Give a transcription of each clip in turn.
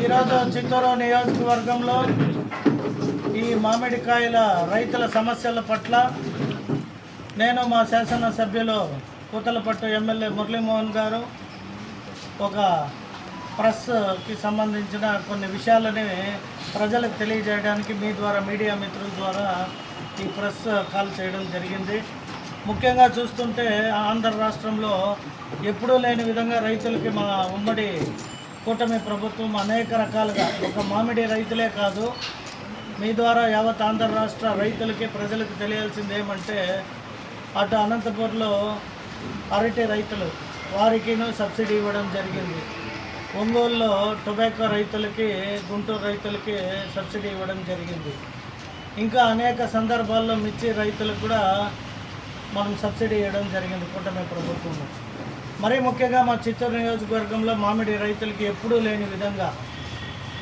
ఈరోజు చిత్తూరు నియోజకవర్గంలో ఈ మామిడికాయల రైతుల సమస్యల పట్ల నేను మా శాసనసభ్యులు కూతలపట్టు ఎమ్మెల్యే మురళీమోహన్ గారు ఒక ప్రెస్కి సంబంధించిన కొన్ని విషయాలని ప్రజలకు తెలియజేయడానికి మీ ద్వారా మీడియా మిత్రుల ద్వారా ఈ ప్రెస్ కాల్ చేయడం జరిగింది. ముఖ్యంగా చూస్తుంటే ఆంధ్ర రాష్ట్రంలో ఎప్పుడూ లేని విధంగా రైతులకి మా ఉమ్మడి కూటమి ప్రభుత్వం అనేక రకాలుగా ఒక మామిడి రైతులే కాదు, మీ ద్వారా యావత్ ఆంధ్ర రాష్ట్ర రైతులకి ప్రజలకు తెలియాల్సింది ఏమంటే అటు అనంతపూర్లో అరటి రైతులు వారికిను సబ్సిడీ ఇవ్వడం జరిగింది. ఒంగోలులో టొబాకో రైతులకి, గుంటూరు రైతులకి సబ్సిడీ ఇవ్వడం జరిగింది. ఇంకా అనేక సందర్భాల్లో మిర్చి రైతులకు కూడా మనం సబ్సిడీ ఇవ్వడం జరిగింది కూటమి ప్రభుత్వంలో. మరీ ముఖ్యంగా మా చిత్తూరు నియోజకవర్గంలో మామిడి రైతులకి ఎప్పుడూ లేని విధంగా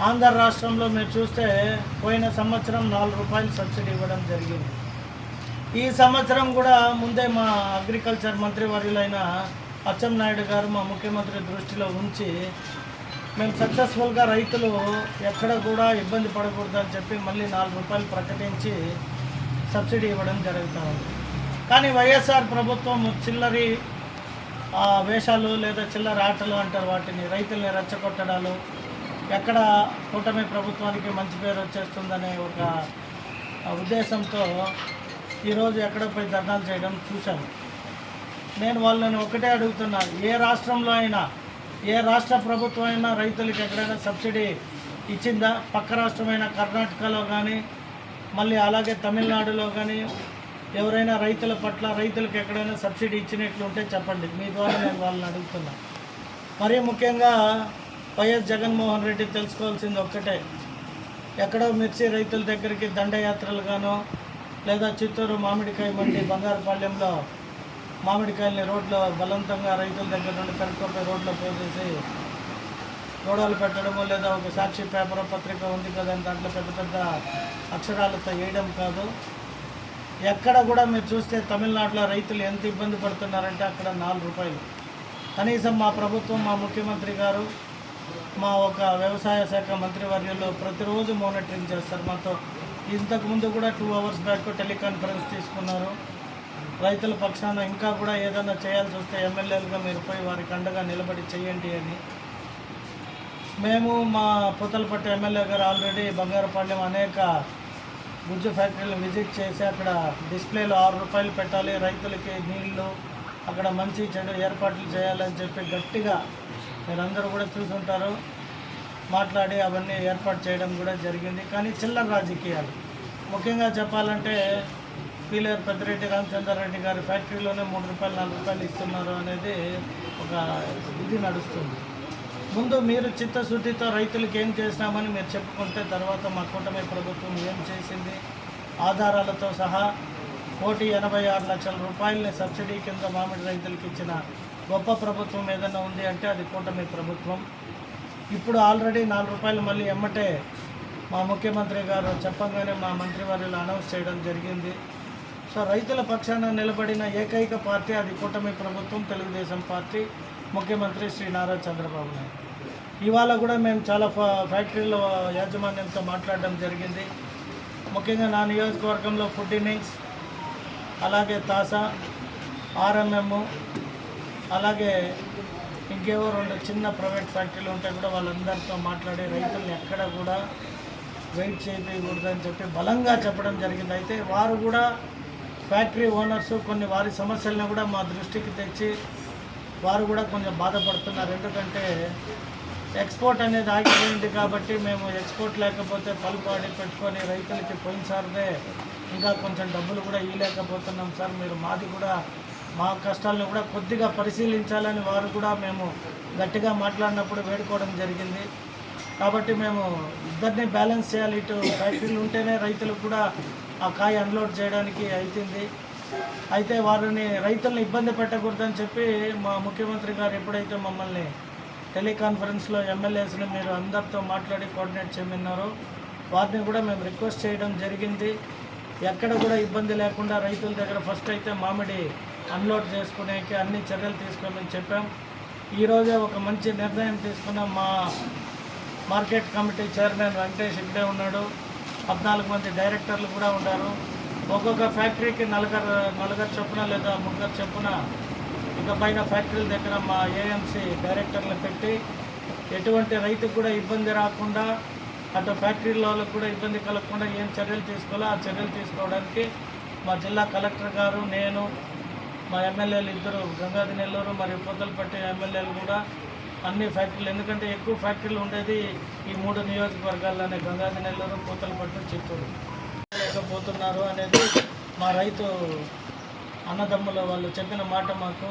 ఆంధ్ర రాష్ట్రంలో మీరు చూస్తే పోయిన సంవత్సరం 4 రూపాయలు సబ్సిడీ ఇవ్వడం జరిగింది. ఈ సంవత్సరం కూడా ముందే మా అగ్రికల్చర్ మంత్రివర్యులైన అచ్చెన్నాయుడు గారు మా ముఖ్యమంత్రి దృష్టిలో ఉంచి మేము సక్సెస్ఫుల్గా రైతులు ఎక్కడ కూడా ఇబ్బంది పడకూడదని చెప్పి మళ్ళీ 4 రూపాయలు ప్రకటించి సబ్సిడీ ఇవ్వడం జరుగుతూ ఉంది. కానీ వైఎస్ఆర్ ప్రభుత్వం చిల్లరి వేషాలు లేదా చిల్లర ఆటలు అంటారు వాటిని, రైతుల్ని రెచ్చగొట్టడాలు, ఎక్కడ కూటమి ప్రభుత్వానికి మంచి పేరు వచ్చేస్తుందనే ఒక ఉద్దేశంతో ఈరోజు ఎక్కడ పోయి ధర్నాలు చేయడం చూశాను. నేను వాళ్ళని ఒకటే అడుగుతున్నా, ఏ రాష్ట్రంలో అయినా, ఏ రాష్ట్ర ప్రభుత్వం అయినా రైతులకి ఎక్కడైనా సబ్సిడీ ఇచ్చిందా? పక్క రాష్ట్రమైన కర్ణాటకలో కానీ, మళ్ళీ అలాగే తమిళనాడులో కానీ ఎవరైనా రైతుల పట్ల రైతులకు ఎక్కడైనా సబ్సిడీ ఇచ్చినట్లుంటే చెప్పండి. మీ ద్వారా నేను వాళ్ళని అడుగుతున్నా. మరీ ముఖ్యంగా వైఎస్ జగన్మోహన్ రెడ్డి తెలుసుకోవాల్సింది ఒక్కటే, ఎక్కడో మిర్చి రైతుల దగ్గరికి దండయాత్రలు గానో లేదా చిత్తూరు మామిడికాయ మండి బంగారుపాళ్యంలో మామిడికాయల్ని రోడ్లో బలవంతంగా రైతుల దగ్గర నుండి కనుక్కోపోయి రోడ్లో పోసేసి గొడవలు పెట్టడము, లేదా ఒక సాక్షి పేపర్ పత్రిక ఉంది కదా దాంట్లో పెద్ద పెద్ద అక్షరాలతో వేయడం కాదు. ఎక్కడ కూడా మీరు చూస్తే తమిళనాడులో రైతులు ఎంత ఇబ్బంది పడుతున్నారంటే అక్కడ 4 రూపాయలు. కనీసం మా ప్రభుత్వం, మా ముఖ్యమంత్రి గారు, మా ఒక వ్యవసాయ శాఖ మంత్రివర్యులు ప్రతిరోజు మానిటరింగ్ చేస్తారు. మాతో ఇంతకుముందు కూడా 2 అవర్స్ బ్యాక్ టెలికాన్ఫరెన్స్ తీసుకున్నారు. రైతుల పక్షాన ఇంకా కూడా ఏదైనా చేయాల్సి వస్తే ఎమ్మెల్యేలుగా మీరు పోయి వారికి అండగా నిలబడి చేయండి అని. మేము మా పూతలపట్టు ఎమ్మెల్యే గారు ఆల్రెడీ బంగారుపాళ్యం అనేక గుజ్జు ఫ్యాక్టరీలు విజిట్ చేసి అక్కడ డిస్ప్లేలో 6 రూపాయలు పెట్టాలి, రైతులకి నీళ్లు, అక్కడ మంచి చెడు ఏర్పాట్లు చేయాలని చెప్పి గట్టిగా మీరందరూ కూడా చూసుంటారు, మాట్లాడి అవన్నీ ఏర్పాటు చేయడం కూడా జరిగింది. కానీ చిల్లర రాజకీయాలు, ముఖ్యంగా చెప్పాలంటే పీలేరు పెద్దిరెడ్డి రామచంద్రారెడ్డి గారి ఫ్యాక్టరీలోనే 3 రూపాయలు 4 రూపాయలు ఇస్తున్నారు అనేది ఒక ఇది నడుస్తుంది. ముందు మీరు చిత్తశుద్ధితో రైతులకు ఏం చేసినామని మీరు చెప్పుకుంటే తర్వాత మా కూటమి ప్రభుత్వం ఏం చేసింది ఆధారాలతో సహా 186 లక్షల రూపాయలని సబ్సిడీ కింద మామిడి రైతులకు ఇచ్చిన గొప్ప ప్రభుత్వం ఏదైనా ఉంది అంటే అది కూటమి ప్రభుత్వం. ఇప్పుడు ఆల్రెడీ 4 రూపాయలు మళ్ళీ ఎమ్మటే మా ముఖ్యమంత్రి గారు చెప్పగానే మా మంత్రివర్యులు అనౌన్స్ చేయడం జరిగింది. సో రైతుల పక్షాన నిలబడిన ఏకైక పార్టీ అది కూటమి ప్రభుత్వం, తెలుగుదేశం పార్టీ, ముఖ్యమంత్రి శ్రీ నారా చంద్రబాబు నాయుడు. ఇవాళ కూడా మేము చాలా ఫ్యాక్టరీల యాజమాన్యంతో మాట్లాడడం జరిగింది. ముఖ్యంగా నా నియోజకవర్గంలో ఫుడ్ ఇన్నింగ్స్, అలాగే తాసా, ఆర్ఎంఎం, అలాగే ఇంకేవో 2 చిన్న ప్రైవేట్ ఫ్యాక్టరీలు ఉంటే కూడా వాళ్ళందరితో మాట్లాడి రైతులను ఎక్కడ కూడా వెయిట్ చేయకూడదని చెప్పి బలంగా చెప్పడం జరిగింది. అయితే వారు కూడా ఫ్యాక్టరీ ఓనర్స్ కొన్ని వారి సమస్యలను కూడా మా దృష్టికి తెచ్చి వారు కూడా కొంచెం బాధపడుతున్నారు. ఎందుకంటే ఎక్స్పోర్ట్ అనేది ఆగిపోయింది కాబట్టి మేము ఎక్స్పోర్ట్ లేకపోతే పలుపాడి పెట్టుకొని రైతులకి పోయినసారిదే ఇంకా కొంచెం డబ్బులు కూడా ఇవ్వలేకపోతున్నాం సార్, మీరు మాది కూడా మా కష్టాలను కూడా కొద్దిగా పరిశీలించాలని వారు కూడా మేము గట్టిగా మాట్లాడినప్పుడు వేడుకోవడం జరిగింది. కాబట్టి మేము ఇద్దరిని బ్యాలెన్స్ చేయాలి, ఇటు ఫ్యాక్టరీలు ఉంటేనే రైతులకు కూడా ఆ కాయ అన్లోడ్ చేయడానికి అవుతుంది. అయితే వారిని రైతులను ఇబ్బంది పెట్టకూడదని చెప్పి మా ముఖ్యమంత్రి గారు ఎప్పుడైతే మమ్మల్ని టెలికాన్ఫరెన్స్లో ఎమ్మెల్యేస్ని మీరు అందరితో మాట్లాడి కోఆర్డినేట్ చేయమన్నారో వారిని కూడా మేము రిక్వెస్ట్ చేయడం జరిగింది. ఎక్కడ కూడా ఇబ్బంది లేకుండా రైతుల దగ్గర ఫస్ట్ అయితే మామిడి అన్లోడ్ చేసుకునేకి అన్ని చర్యలు తీసుకోమని చెప్పాం. ఈరోజే ఒక మంచి నిర్ణయం తీసుకున్నాం. మా మార్కెట్ కమిటీ చైర్మన్ వెంకటేష్ ఇక్కడే ఉన్నాడు. 14 మంది డైరెక్టర్లు కూడా ఉన్నారు. ఒక్కొక్క ఫ్యాక్టరీకి నలుగురు చొప్పున లేదా 3 చొప్పున ఇక పైన ఫ్యాక్టరీల దగ్గర మా ఏఎంసీ డైరెక్టర్లు పెట్టి ఎటువంటి రైతుకు కూడా ఇబ్బంది రాకుండా, అటు ఫ్యాక్టరీల వాళ్ళకు కూడా ఇబ్బంది కలగకుండా ఏం చర్యలు తీసుకోవాలో ఆ చర్యలు తీసుకోవడానికి మా జిల్లా కలెక్టర్ గారు, నేను, మా ఎమ్మెల్యేలు ఇద్దరు గంగాధి నెల్లూరు మరియు పూతలపట్టు ఎమ్మెల్యేలు కూడా అన్ని ఫ్యాక్టరీలు, ఎందుకంటే ఎక్కువ ఫ్యాక్టరీలు ఉండేది ఈ 3 నియోజకవర్గాల్లోనే, గంగాధి నెల్లూరు, పూతలపట్టు, చిత్తూరు. లేకపోతున్నారు అనేది మా రైతు అన్నదమ్ముల వాళ్ళు చెప్పిన మాట మాకు.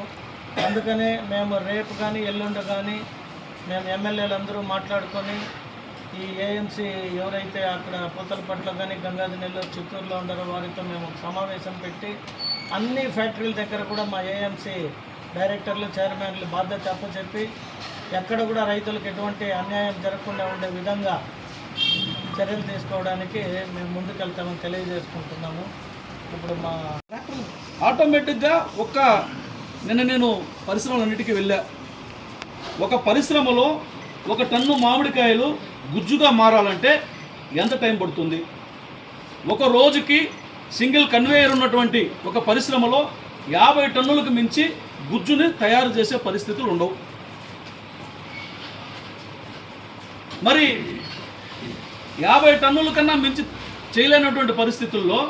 అందుకనే మేము రేపు కానీ ఎల్లుండి కానీ మేము ఎమ్మెల్యేలు అందరూ మాట్లాడుకొని ఈ ఏఎంసీ ఎవరైతే అక్కడ పూతలపట్టులో కానీ గంగాధి నెల్లూరు, చిత్తూరులో ఉన్నారో వారితో మేము సమావేశం పెట్టి అన్ని ఫ్యాక్టరీల దగ్గర కూడా మా ఏఎంసీ డైరెక్టర్లు, చైర్మన్లు బాధ్యత అప్పచెప్పి ఎక్కడ కూడా రైతులకు ఎటువంటి అన్యాయం జరగకుండా ఉండే విధంగా చర్యలు తీసుకోవడానికి మేము ముందుకెళ్తామని తెలియజేసుకుంటున్నాము. ఇప్పుడు మా ఆటోమేటిక్గా నేను పరిశ్రమలన్నిటికీ వెళ్ళా. ఒక పరిశ్రమలో 1 టన్ను మామిడికాయలు గుజ్జుగా మారాలంటే ఎంత టైం పడుతుంది? ఒక రోజుకి సింగిల్ కన్వేయర్ ఉన్నటువంటి ఒక పరిశ్రమలో 50 టన్నులకు మించి గుజ్జుని తయారు చేసే పరిస్థితులు ఉండవు. మరి 50 టన్నుల కన్నా మించి చేయలేనటువంటి పరిస్థితుల్లో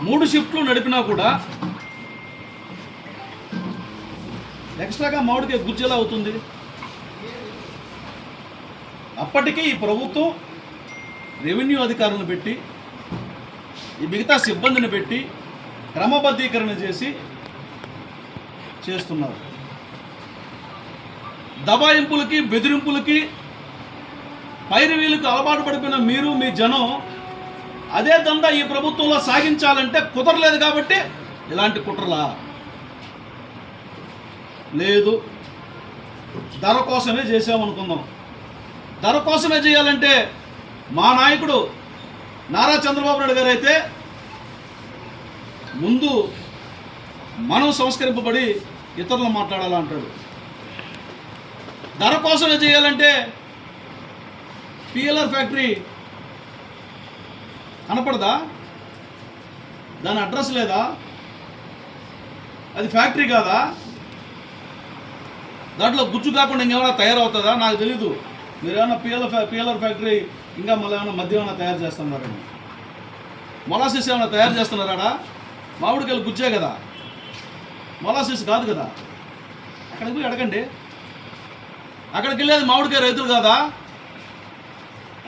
3 షిఫ్ట్లు నడిపినా కూడా ఎక్స్ట్రాగా మామిడికాయ గుజ్జు ఎలా అవుతుంది? అప్పటికీ ఈ ప్రభుత్వం రెవెన్యూ అధికారులను పెట్టి, ఈ మిగతా సిబ్బందిని పెట్టి క్రమబద్ధీకరణ చేస్తున్నారు. దబాయింపులకి, బెదిరింపులకి, పైరవీలకు అలవాటు పడిపోయిన మీరు, మీ జనం అదే దందా ఈ ప్రభుత్వంలో సాగించాలంటే కుదరలేదు. కాబట్టి ఇలాంటి కుట్రలా లేదు, ధర కోసమే చేసామనుకుందాం. ధర కోసమే చేయాలంటే మా నాయకుడు నారా చంద్రబాబు నాయుడు గారు అయితే ముందు మనం సంస్కరింపబడి ఇతరులు మాట్లాడాలా అంటాడు. ధర కోసమే చేయాలంటే పిఎల్ఆర్ ఫ్యాక్టరీ కనపడదా? దాని అడ్రస్ లేదా? అది ఫ్యాక్టరీ కాదా? దాంట్లో గుజ్జు కాకుండా ఇంకేమైనా తయారవుతుందా? నాకు తెలీదు. మీరు ఏమైనా పిఎల్ఆర్ ఫ్యాక్టరీ ఇంకా మళ్ళీ ఏమైనా మద్యం ఏమైనా తయారు చేస్తున్నారండి, మొలాసిస్ ఏమైనా తయారు చేస్తున్నారా? మామిడికాయలు గుజ్జే కదా, మొలాసిస్ కాదు కదా. అక్కడికి పోయి అడగండి. అక్కడికి వెళ్ళేది మామిడికాయ రైతులు కాదా?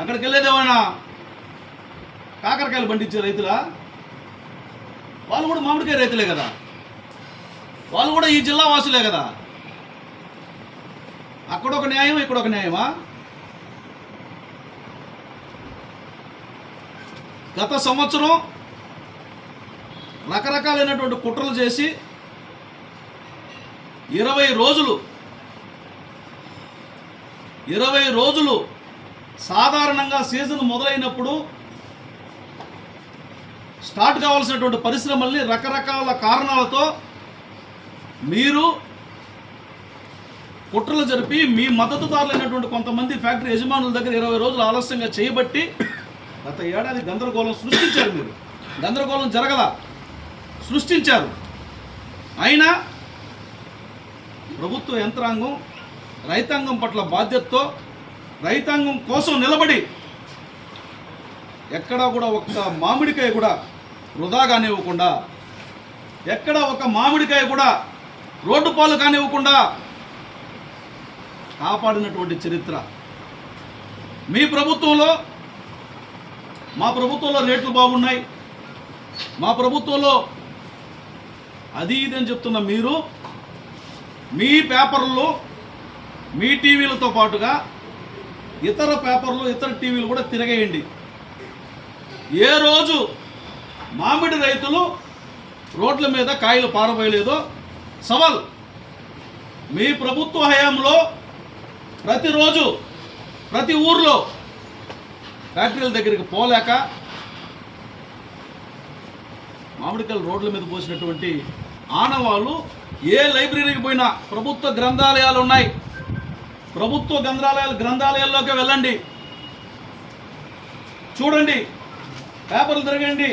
అక్కడికి వెళ్ళేది ఏమైనా కాకరకాయలు పండించే రైతులా? వాళ్ళు కూడా మామిడికాయ రైతులే కదా, వాళ్ళు కూడా ఈ జిల్లా వాసులే కదా. అక్కడొక న్యాయం, ఇక్కడొక న్యాయమా? గత సంవత్సరం రకరకాలైనటువంటి కుట్రలు చేసి 20 రోజులు సాధారణంగా సీజన్ మొదలైనప్పుడు స్టార్ట్ కావాల్సినటువంటి పరిశ్రమల్ని రకరకాల కారణాలతో మీరు కుట్రలు జరిపి మీ మద్దతుదారులైనటువంటి కొంతమంది ఫ్యాక్టరీ యజమానుల దగ్గర 20 రోజులు ఆలస్యంగా చేయబట్టి గత ఏడాది గందరగోళం సృష్టించారు. మీరు గందరగోళం సృష్టించారు. అయినా ప్రభుత్వ యంత్రాంగం రైతాంగం పట్ల బాధ్యతతో రైతాంగం కోసం నిలబడి ఎక్కడా కూడా ఒక్క మామిడికాయ కూడా వృధా కానివ్వకుండా, ఎక్కడ ఒక మామిడికాయ కూడా రోడ్డు పాలు కానివ్వకుండా కాపాడినటువంటి చరిత్ర మీ ప్రభుత్వంలో. మా ప్రభుత్వంలో రేట్లు బాగున్నాయి, మా ప్రభుత్వంలో అది ఇదని చెప్తున్న మీరు మీ పేపర్లో, మీ టీవీలతో పాటుగా ఇతర పేపర్లు, ఇతర టీవీలు కూడా తిరగేయండి. ఏ రోజు మామిడి రైతులు రోడ్ల మీద కాయలు పారబోయలేదో సవాల్. మీ ప్రభుత్వ హయాంలో ప్రతిరోజు ప్రతి ఊర్లో ఫ్యాక్టరీల దగ్గరికి పోలేక మామిడికాయలు రోడ్ల మీద పోసినటువంటి ఆనవాళ్ళు ఏ లైబ్రరీకి పోయినా, ప్రభుత్వ గ్రంథాలయాలు ఉన్నాయి, ప్రభుత్వ గ్రంథాలయాల్లోకి వెళ్ళండి, చూడండి, పేపర్లు తిరగండి.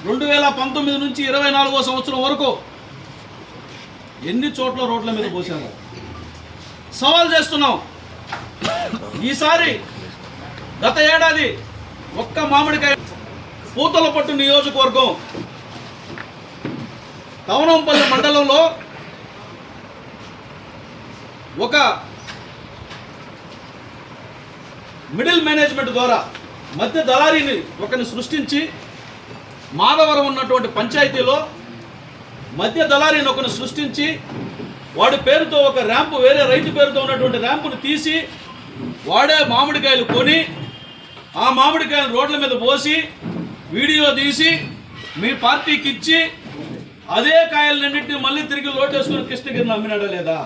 2019 నుంచి 24వ సంవత్సరం వరకు ఎన్ని చోట్ల రోడ్ల మీద పోసారు. సవాల్ చేస్తున్నాం, ఈసారి గత ఏడాది ఒక్క మామిడికాయ పూతలపట్టు నియోజకవర్గం తవనంపల్లి మండలంలో ఒక మిడిల్ మేనేజ్మెంట్ ద్వారా మధ్య దళారీని ఒకరిని సృష్టించి, మాధవరం ఉన్నటువంటి పంచాయతీలో మధ్య దళారీని ఒకరిని సృష్టించి, వాడి పేరుతో ఒక ర్యాంపు, వేరే రైతు పేరుతో ఉన్నటువంటి ర్యాంపును తీసి వాడే మామిడికాయలు కొని ఆ మామిడికాయలు రోడ్ల మీద పోసి వీడియో తీసి మీ పార్టీకి ఇచ్చి అదే కాయలన్నింటినీ మళ్ళీ తిరిగి లోటేసుకుని కృష్ణగిరిని అమ్మినాడా లేదా?